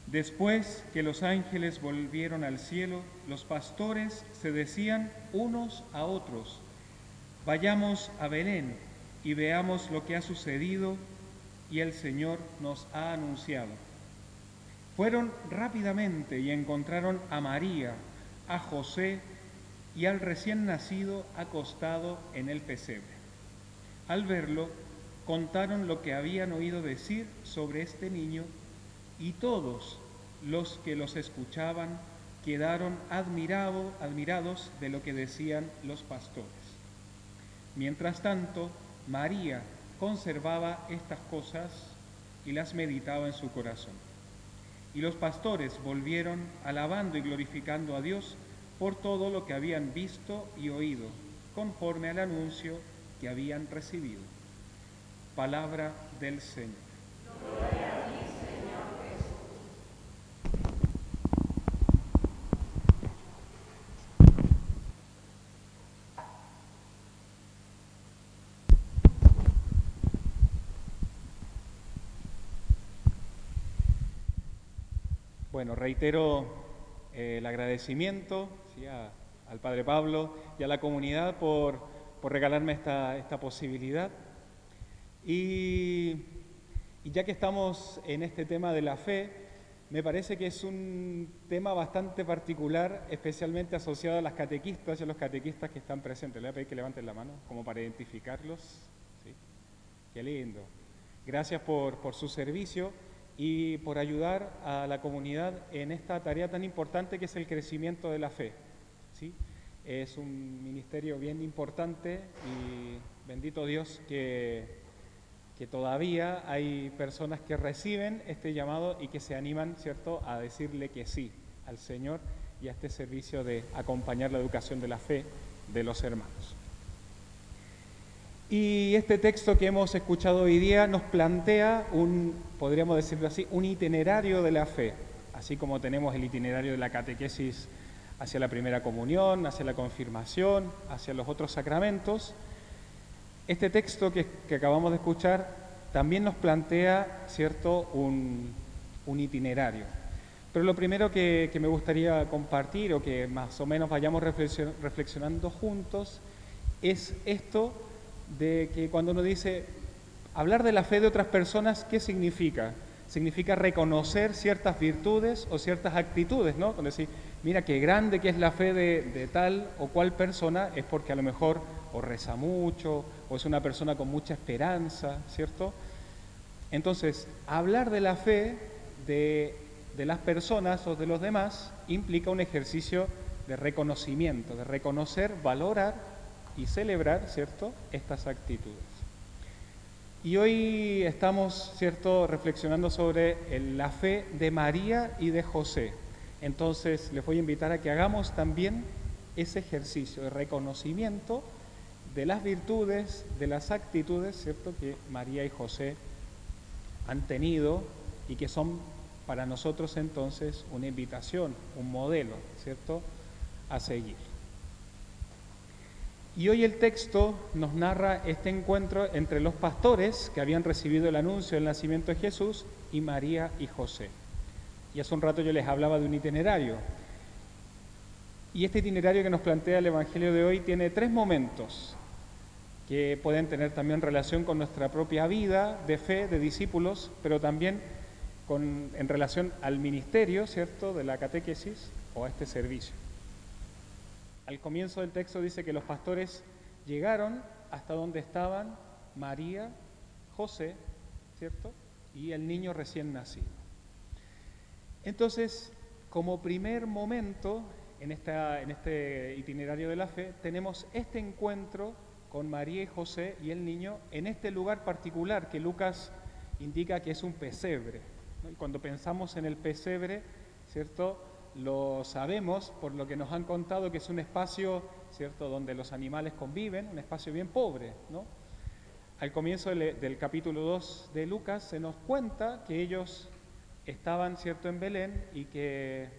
Después que los ángeles volvieron al cielo, los pastores se decían unos a otros: vayamos a Belén y veamos lo que ha sucedido y el Señor nos ha anunciado. Fueron rápidamente y encontraron a María, a José y al recién nacido acostado en el pesebre. Al verlo, contaron lo que habían oído decir sobre este niño, y todos los que los escuchaban quedaron admirados de lo que decían los pastores. Mientras tanto, María conservaba estas cosas y las meditaba en su corazón. Y los pastores volvieron alabando y glorificando a Dios por todo lo que habían visto y oído, conforme al anuncio que habían recibido. Palabra del Señor. Gloria a ti, Señor Jesús. Bueno, reitero el agradecimiento, ¿sí?, al Padre Pablo y a la comunidad por regalarme esta posibilidad. Y ya que estamos en este tema de la fe, me parece que es un tema bastante particular, especialmente asociado a las catequistas y a los catequistas que están presentes. Le voy a pedir que levanten la mano, como para identificarlos. ¿Sí? Qué lindo. Gracias por su servicio y por ayudar a la comunidad en esta tarea tan importante que es el crecimiento de la fe. ¿Sí? Es un ministerio bien importante y bendito Dios que todavía hay personas que reciben este llamado y que se animan, ¿cierto?, a decirle que sí al Señor y a este servicio de acompañar la educación de la fe de los hermanos. Y este texto que hemos escuchado hoy día nos plantea podríamos decirlo así, un itinerario de la fe, así como tenemos el itinerario de la catequesis hacia la primera comunión, hacia la confirmación, hacia los otros sacramentos. Este texto que acabamos de escuchar también nos plantea, ¿cierto?, un itinerario. Pero lo primero que me gustaría compartir, o que más o menos vayamos reflexionando juntos, es esto de que cuando uno dice hablar de la fe de otras personas, ¿qué significa? Significa reconocer ciertas virtudes o ciertas actitudes, ¿no? Cuando decís, mira qué grande que es la fe de tal o cual persona, es porque a lo mejor o reza mucho, o es una persona con mucha esperanza, ¿cierto? Entonces, hablar de la fe de las personas o de los demás implica un ejercicio de reconocimiento, de reconocer, valorar y celebrar, ¿cierto?, estas actitudes. Y hoy estamos, ¿cierto?, reflexionando sobre la fe de María y de José. Entonces, les voy a invitar a que hagamos también ese ejercicio de reconocimiento de las virtudes, de las actitudes, ¿cierto?, que María y José han tenido y que son para nosotros entonces una invitación, un modelo, ¿cierto?, a seguir. Y hoy el texto nos narra este encuentro entre los pastores que habían recibido el anuncio del nacimiento de Jesús y María y José. Y hace un rato yo les hablaba de un itinerario. Y este itinerario que nos plantea el Evangelio de hoy tiene 3 momentos que pueden tener también relación con nuestra propia vida de fe, de discípulos, pero también en relación al ministerio, ¿cierto?, de la catequesis o a este servicio. Al comienzo del texto dice que los pastores llegaron hasta donde estaban María, José, ¿cierto?, y el niño recién nacido. Entonces, como primer momento en este itinerario de la fe, tenemos este encuentro con María y José y el niño en este lugar particular que Lucas indica que es un pesebre, ¿no? Y cuando pensamos en el pesebre, ¿cierto?, lo sabemos por lo que nos han contado que es un espacio, ¿cierto?, donde los animales conviven, un espacio bien pobre, ¿no? Al comienzo del capítulo 2 de Lucas se nos cuenta que ellos estaban, ¿cierto?, en Belén y que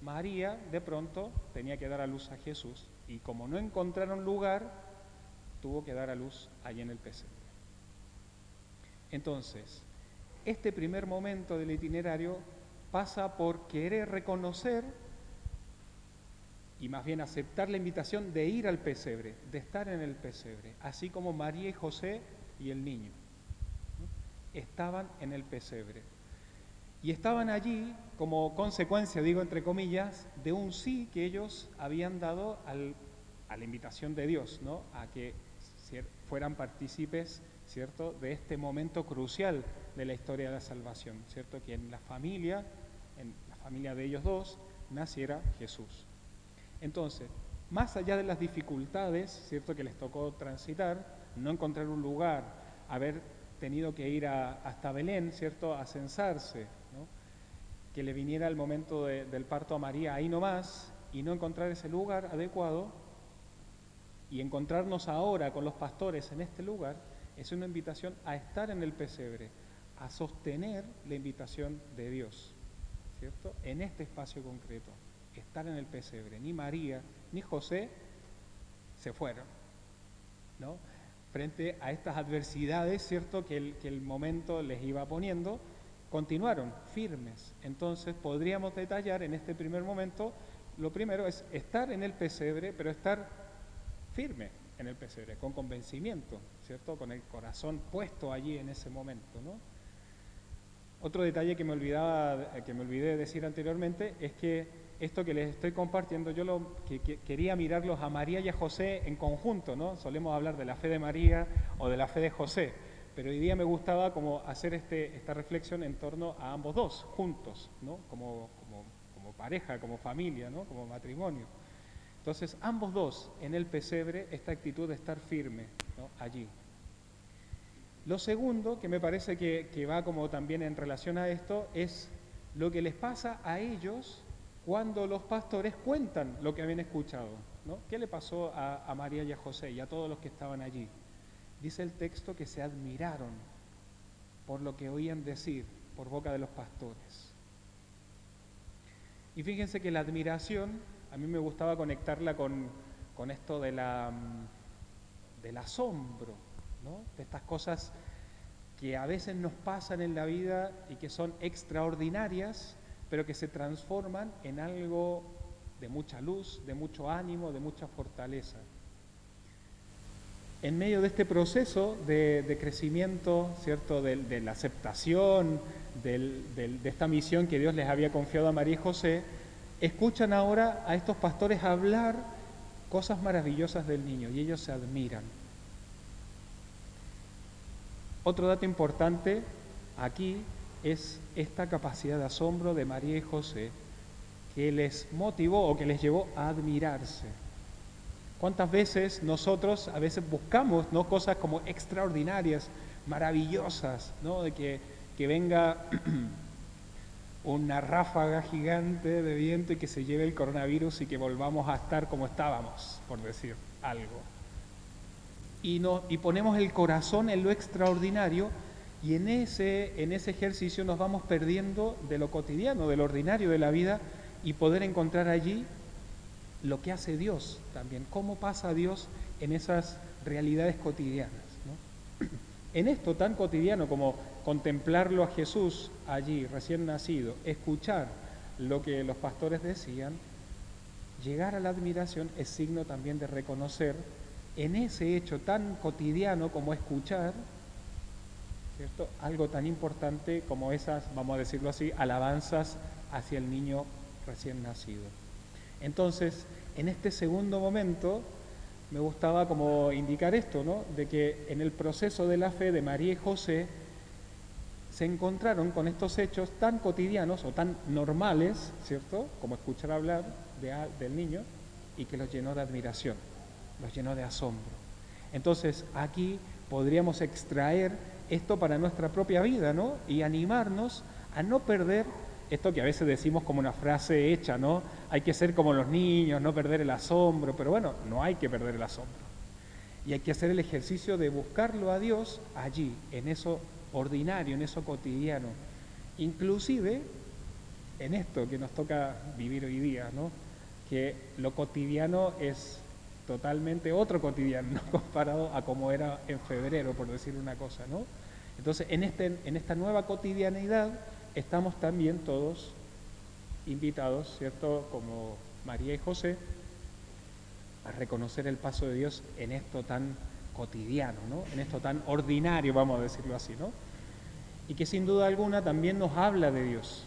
María de pronto tenía que dar a luz a Jesús y como no encontraron lugar, tuvo que dar a luz allí en el pesebre. Entonces, este primer momento del itinerario pasa por querer reconocer y más bien aceptar la invitación de ir al pesebre, de estar en el pesebre, así como María y José y el niño, ¿no? Estaban en el pesebre. Y estaban allí como consecuencia, digo entre comillas, de un sí que ellos habían dado a la invitación de Dios, ¿no? A que fueran partícipes, ¿cierto?, de este momento crucial de la historia de la salvación, ¿cierto?, que en la familia de ellos dos, naciera Jesús. Entonces, más allá de las dificultades, ¿cierto?, que les tocó transitar, no encontrar un lugar, haber tenido que ir hasta Belén, ¿cierto?, a censarse, ¿no?, que le viniera el momento del parto a María ahí nomás y no encontrar ese lugar adecuado y encontrarnos ahora con los pastores en este lugar, es una invitación a estar en el pesebre, a sostener la invitación de Dios, ¿cierto?, en este espacio concreto, estar en el pesebre. Ni María ni José se fueron, ¿no?, frente a estas adversidades, ¿cierto?, que el momento les iba poniendo, continuaron firmes. Entonces podríamos detallar en este primer momento, lo primero es estar en el pesebre, pero estar firme en el pesebre, con convencimiento, ¿cierto?, con el corazón puesto allí en ese momento, ¿no? Otro detalle que me olvidé decir anteriormente es que esto que les estoy compartiendo, quería mirarlos a María y a José en conjunto, ¿no? Solemos hablar de la fe de María o de la fe de José, pero hoy día me gustaba como hacer esta reflexión en torno a ambos dos, juntos, ¿no?, como pareja, como familia, ¿no?, como matrimonio. Entonces, ambos dos en el pesebre, esta actitud de estar firme, ¿no?, allí. Lo segundo, que me parece que va como también en relación a esto, es lo que les pasa a ellos cuando los pastores cuentan lo que habían escuchado, ¿no? ¿Qué le pasó a María y a José y a todos los que estaban allí? Dice el texto que se admiraron por lo que oían decir por boca de los pastores. Y fíjense que la admiración, a mí me gustaba conectarla con esto del asombro, ¿no?, de estas cosas que a veces nos pasan en la vida y que son extraordinarias, pero que se transforman en algo de mucha luz, de mucho ánimo, de mucha fortaleza. En medio de este proceso de crecimiento, ¿cierto?, de la aceptación de esta misión que Dios les había confiado a María y José, escuchan ahora a estos pastores hablar cosas maravillosas del niño y ellos se admiran. Otro dato importante aquí es esta capacidad de asombro de María y José que les motivó o que les llevó a admirarse. ¿Cuántas veces nosotros a veces buscamos, ¿no?, cosas como extraordinarias, maravillosas, ¿no?, de que venga una ráfaga gigante de viento y que se lleve el coronavirus y que volvamos a estar como estábamos, por decir algo? Y ponemos el corazón en lo extraordinario y en ese ejercicio nos vamos perdiendo de lo cotidiano, de lo ordinario de la vida y poder encontrar allí lo que hace Dios también, cómo pasa Dios en esas realidades cotidianas, ¿no? En esto tan cotidiano como contemplarlo a Jesús allí, recién nacido, escuchar lo que los pastores decían, llegar a la admiración es signo también de reconocer en ese hecho tan cotidiano como escuchar, ¿cierto?, algo tan importante como esas, vamos a decirlo así, alabanzas hacia el niño recién nacido. Entonces, en este segundo momento, me gustaba como indicar esto, ¿no?, de que en el proceso de la fe de María y José se encontraron con estos hechos tan cotidianos o tan normales, ¿cierto?, como escuchar hablar del niño y que los llenó de admiración, los llenó de asombro. Entonces, aquí podríamos extraer esto para nuestra propia vida, ¿no?, y animarnos a no perder esto que a veces decimos como una frase hecha, ¿no? Hay que ser como los niños, no perder el asombro, pero bueno, no hay que perder el asombro. Y hay que hacer el ejercicio de buscarlo a Dios allí, en eso ordinario, en eso cotidiano. Inclusive en esto que nos toca vivir hoy día, ¿no?, que lo cotidiano es totalmente otro cotidiano, ¿no?, comparado a como era en febrero, por decir una cosa, ¿no? Entonces, en esta nueva cotidianidad estamos también todos invitados, ¿cierto?, como María y José, a reconocer el paso de Dios en esto tan cotidiano, ¿no?, en esto tan ordinario, vamos a decirlo así, ¿no?, y que sin duda alguna también nos habla de Dios.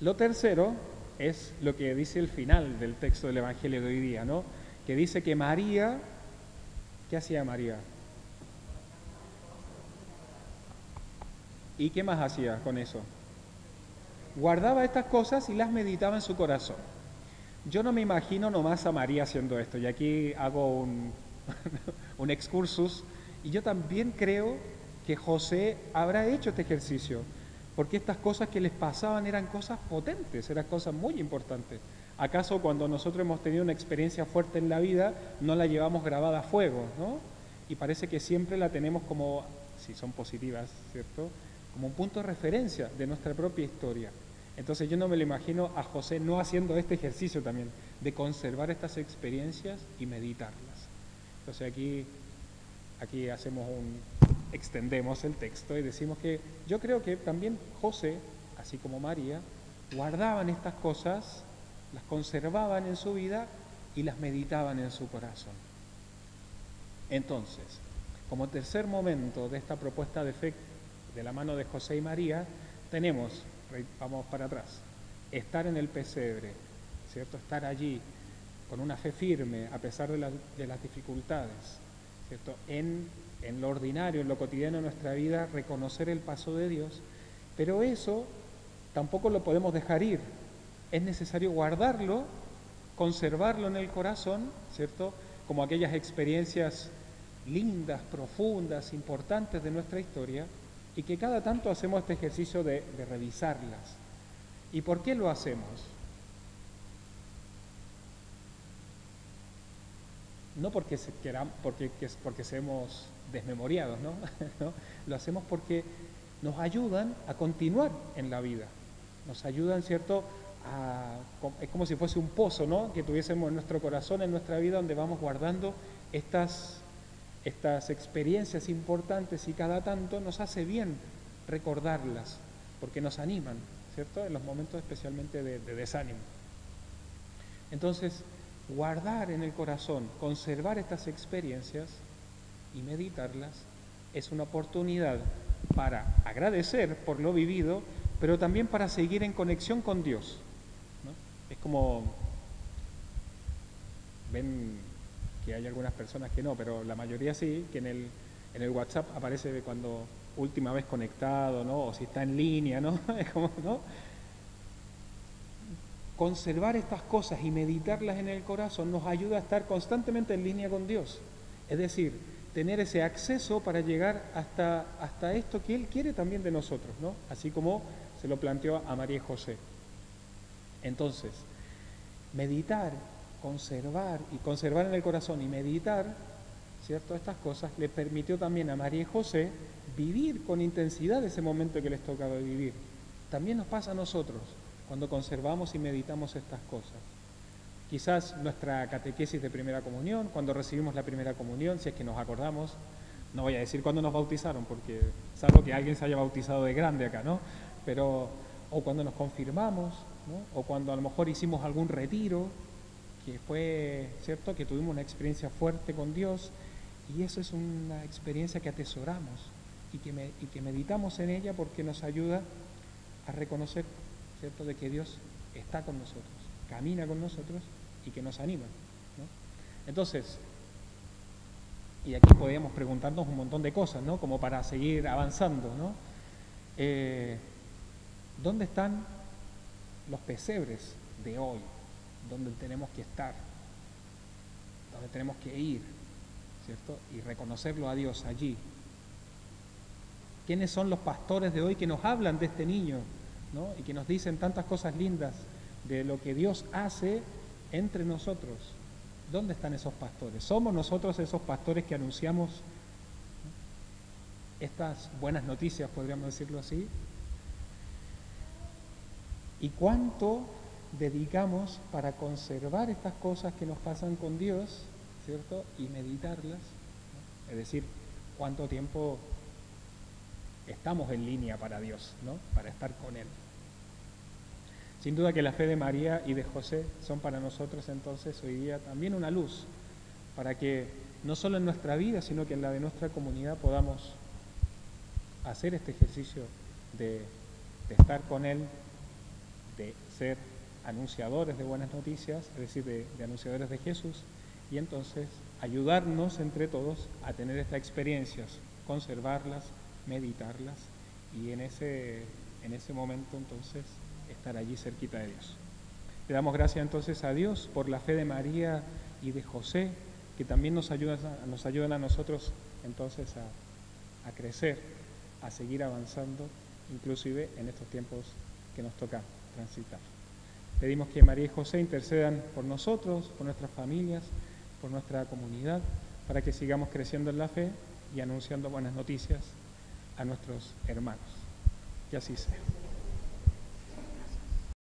Lo tercero es lo que dice el final del texto del Evangelio de hoy día, ¿no?, que dice que María, ¿qué hacía María? ¿Y qué más hacía con eso? Guardaba estas cosas y las meditaba en su corazón. Yo no me imagino nomás a María haciendo esto, y aquí hago un excursus, y yo también creo que José habrá hecho este ejercicio, porque estas cosas que les pasaban eran cosas potentes, eran cosas muy importantes. ¿Acaso cuando nosotros hemos tenido una experiencia fuerte en la vida, no la llevamos grabada a fuego, ¿no? Y parece que siempre la tenemos como, si son positivas, ¿cierto?, como un punto de referencia de nuestra propia historia. Entonces yo no me lo imagino a José no haciendo este ejercicio también, de conservar estas experiencias y meditarlas. Entonces aquí extendemos el texto y decimos que yo creo que también José, así como María, guardaban estas cosas, las conservaban en su vida y las meditaban en su corazón. Entonces, como tercer momento de esta propuesta de fe de la mano de José y María, tenemos, vamos para atrás, estar en el pesebre, ¿cierto?, estar allí con una fe firme a pesar de las dificultades, ¿cierto?, en lo ordinario, en lo cotidiano de nuestra vida, reconocer el paso de Dios, pero eso tampoco lo podemos dejar ir, es necesario guardarlo, conservarlo en el corazón, ¿cierto?, como aquellas experiencias lindas, profundas, importantes de nuestra historia, y que cada tanto hacemos este ejercicio de revisarlas. ¿Y por qué lo hacemos? No porque seamos desmemoriados, ¿no? ¿No? Lo hacemos porque nos ayudan a continuar en la vida. Nos ayudan, ¿cierto?, es como si fuese un pozo, ¿no?, que tuviésemos en nuestro corazón, en nuestra vida, donde vamos guardando estas experiencias importantes, y cada tanto nos hace bien recordarlas, porque nos animan, ¿cierto?, en los momentos especialmente de desánimo. Entonces, guardar en el corazón, conservar estas experiencias y meditarlas es una oportunidad para agradecer por lo vivido, pero también para seguir en conexión con Dios, ¿no? Es como, ven que hay algunas personas que no, pero la mayoría sí, que en el WhatsApp aparece cuando última vez conectado, ¿no?, o si está en línea, ¿no? Es como, ¿no? Conservar estas cosas y meditarlas en el corazón nos ayuda a estar constantemente en línea con Dios. Es decir, tener ese acceso para llegar hasta esto que Él quiere también de nosotros, ¿no?, así como se lo planteó a María y José. Entonces, meditar, conservar en el corazón y meditar, ¿cierto?, estas cosas le permitió también a María y José vivir con intensidad ese momento que les tocaba vivir. También nos pasa a nosotros cuando conservamos y meditamos estas cosas. Quizás nuestra catequesis de primera comunión, cuando recibimos la primera comunión, si es que nos acordamos, no voy a decir cuándo nos bautizaron, porque salvo que alguien se haya bautizado de grande acá, ¿no?, pero, o cuando nos confirmamos, ¿no?, o cuando a lo mejor hicimos algún retiro, que fue, ¿cierto?, que tuvimos una experiencia fuerte con Dios, y eso es una experiencia que atesoramos y que meditamos en ella, porque nos ayuda a reconocer, ¿cierto?, de que Dios está con nosotros, camina con nosotros y que nos anima, ¿no? Entonces, y aquí podríamos preguntarnos un montón de cosas, ¿no?, como para seguir avanzando, ¿no? ¿Dónde están los pesebres de hoy? ¿Dónde tenemos que estar? ¿Dónde tenemos que ir? ¿Cierto? Y reconocerlo a Dios allí. ¿Quiénes son los pastores de hoy que nos hablan de este niño, ¿no?, y que nos dicen tantas cosas lindas de lo que Dios hace entre nosotros? ¿Dónde están esos pastores? ¿Somos nosotros esos pastores que anunciamos, ¿no?, estas buenas noticias, podríamos decirlo así? ¿Y cuánto dedicamos para conservar estas cosas que nos pasan con Dios, ¿cierto?, y meditarlas, ¿no? Es decir, cuánto tiempo estamos en línea para Dios, ¿no?, para estar con Él. Sin duda que la fe de María y de José son para nosotros entonces hoy día también una luz, para que no solo en nuestra vida, sino que en la de nuestra comunidad podamos hacer este ejercicio de estar con Él, de ser anunciadores de buenas noticias, es decir, de anunciadores de Jesús, y entonces ayudarnos entre todos a tener estas experiencias, conservarlas, meditarlas, y en ese momento entonces estar allí cerquita de Dios. Le damos gracias entonces a Dios por la fe de María y de José, que también nos ayudan a nosotros entonces a crecer, a seguir avanzando, inclusive en estos tiempos que nos toca transitar. Pedimos que María y José intercedan por nosotros, por nuestras familias, por nuestra comunidad, para que sigamos creciendo en la fe y anunciando buenas noticias a nuestros hermanos. Que así sea.